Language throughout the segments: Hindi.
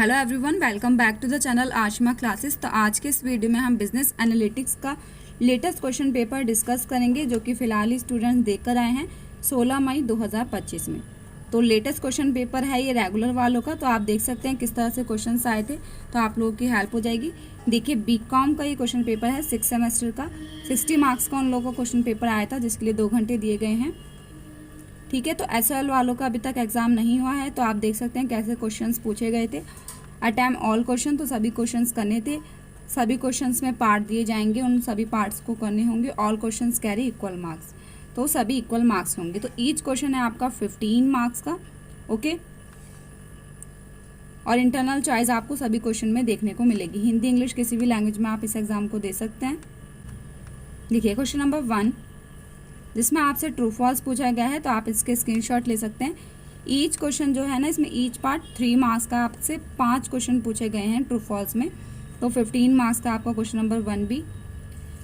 Hello everyone, welcome back to the channel Ashma classes. तो आज के इस वीडियो में हम बिजनेस एनालिटिक्स का लेटेस्ट क्वेश्चन पेपर डिस्कस करेंगे, जो कि फ़िलहाल ही स्टूडेंट्स देकर आए हैं 16 मई 2025 में। तो लेटेस्ट क्वेश्चन पेपर है ये रेगुलर वालों का। तो आप देख सकते हैं किस तरह से क्वेश्चन आए थे, तो आप लोगों की हेल्प हो जाएगी। देखिए, बीकॉम का ये क्वेश्चन पेपर है 6 सेमेस्टर का। 60 मार्क्स का उन लोगों का क्वेश्चन पेपर आया था, जिसके लिए 2 घंटे दिए गए हैं। ठीक है, तो एसएल वालों का अभी तक एग्जाम नहीं हुआ है, तो आप देख सकते हैं कैसे क्वेश्चंस पूछे गए थे। अटैम्प्ट ऑल क्वेश्चन, तो सभी क्वेश्चंस करने थे। सभी क्वेश्चंस में पार्ट दिए जाएंगे, उन सभी पार्ट्स को करने होंगे। All questions carry equal marks, तो सभी इक्वल मार्क्स होंगे। तो ईच क्वेश्चन है आपका 15 मार्क्स का। ओके, और इंटरनल चॉइस आपको सभी क्वेश्चन में देखने को मिलेगी। हिंदी इंग्लिश किसी भी लैंग्वेज में आप इस एग्जाम को दे सकते हैं। देखिए, क्वेश्चन नंबर 1 जिसमें आपसे ट्रू फॉल्स पूछा गया है, तो आप इसके स्क्रीनशॉट ले सकते हैं। ईच क्वेश्चन जो है ना, इसमें ईच पार्ट 3 मार्क्स का आपसे 5 क्वेश्चन पूछे गए हैं ट्रू फॉल्स में, तो 15 मार्क्स का आपका क्वेश्चन नंबर 1 भी।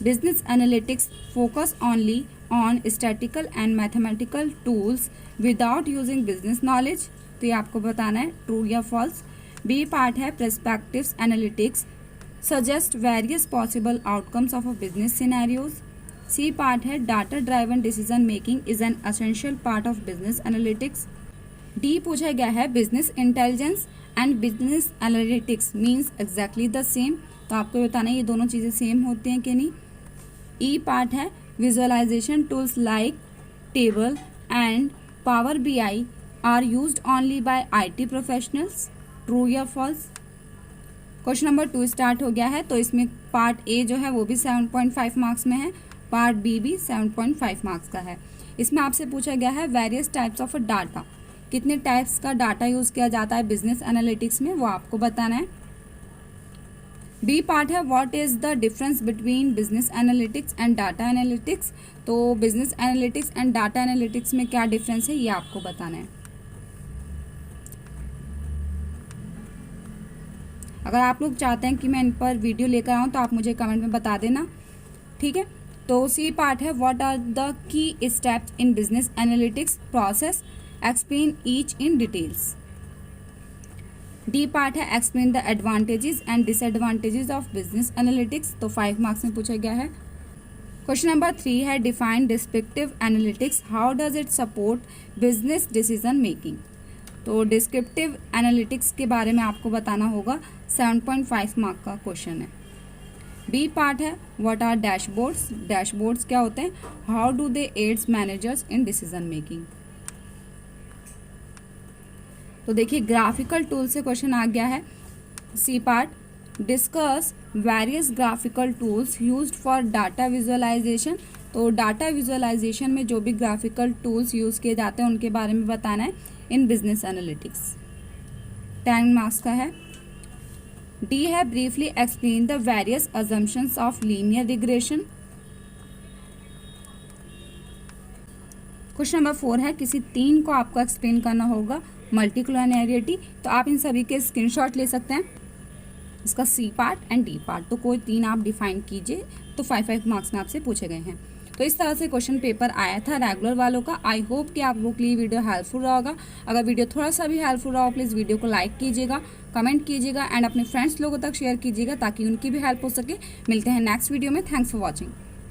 Business analytics focus only on statical and mathematical tools without using business knowledge, तो ये आपको बताना है ट्रू या फॉल्स। बी पार्ट है perspectives analytics suggest various possible outcomes of a business scenarios. C part है data driven decision making is an essential part of business analytics. D पूछा गया है business intelligence and business analytics means exactly the same, तो आपको बताना है ये दोनों चीज़ें सेम होती हैं कि नहीं। ई पार्ट है visualization tools like Tableau and Power BI are used only by IT professionals, true या फॉल्स। क्वेश्चन नंबर 2 स्टार्ट हो गया है, तो इसमें पार्ट ए जो है वो भी 7.5 मार्क्स में है, पार्ट बी भी 7.5 मार्क्स का है। इसमें आपसे पूछा गया है वेरियस टाइप्स ऑफ डाटा, कितने टाइप्स का डाटा यूज़ किया जाता है बिजनेस एनालिटिक्स में, वो आपको बताना है। बी पार्ट है what is the difference between business analytics and data analytics, तो business analytics and data analytics में क्या डिफरेंस है ये आपको बताना है। अगर आप लोग चाहते हैं कि मैं इन पर वीडियो लेकर आऊँ, तो आप मुझे कमेंट में बता देना, ठीक है। तो सी पार्ट है what are the key steps in business analytics process, explain each in details. D part है explain the advantages and disadvantages of business analytics, तो 5 मार्क्स में पूछा गया है। क्वेश्चन नंबर 3 है define descriptive analytics, how does it support business decision making, तो डिस्क्रिप्टिव एनालिटिक्स के बारे में आपको बताना होगा। 7.5 मार्क का क्वेश्चन है। बी पार्ट है व्हाट आर डैशबोर्ड्स, डैशबोर्ड्स क्या होते हैं, how do they aids managers in decision making. तो देखिए, ग्राफिकल टूल से क्वेश्चन आ गया है। C part discuss various graphical tools used for data visualization, तो डाटा विजुअलाइजेशन में जो भी ग्राफिकल टूल्स यूज़ किए जाते हैं उनके बारे में बताना है इन बिजनेस एनालिटिक्स। 10 मार्क्स का है। डी है briefly explain the various assumptions of linear regression. Question number 4 है किसी 3 को आपको एक्सप्लेन करना होगा मल्टीकोलिनियरिटी, तो आप इन सभी के स्क्रीनशॉट ले सकते हैं, इसका C part and D part, तो कोई 3 आप डिफाइन कीजिए, तो 5 मार्क्स में आपसे पूछे गए हैं। तो इस तरह से क्वेश्चन पेपर आया था रेगुलर वालों का। आई होप कि आप लोग के लिए वीडियो हेल्पफुल रहा होगा। अगर वीडियो थोड़ा सा भी हेल्पफुल रहा हो, प्लीज़ वीडियो को लाइक कीजिएगा, कमेंट कीजिएगा एंड अपने फ्रेंड्स लोगों तक शेयर कीजिएगा, ताकि उनकी भी हेल्प हो सके। मिलते हैं नेक्स्ट वीडियो में। Thanks for watching.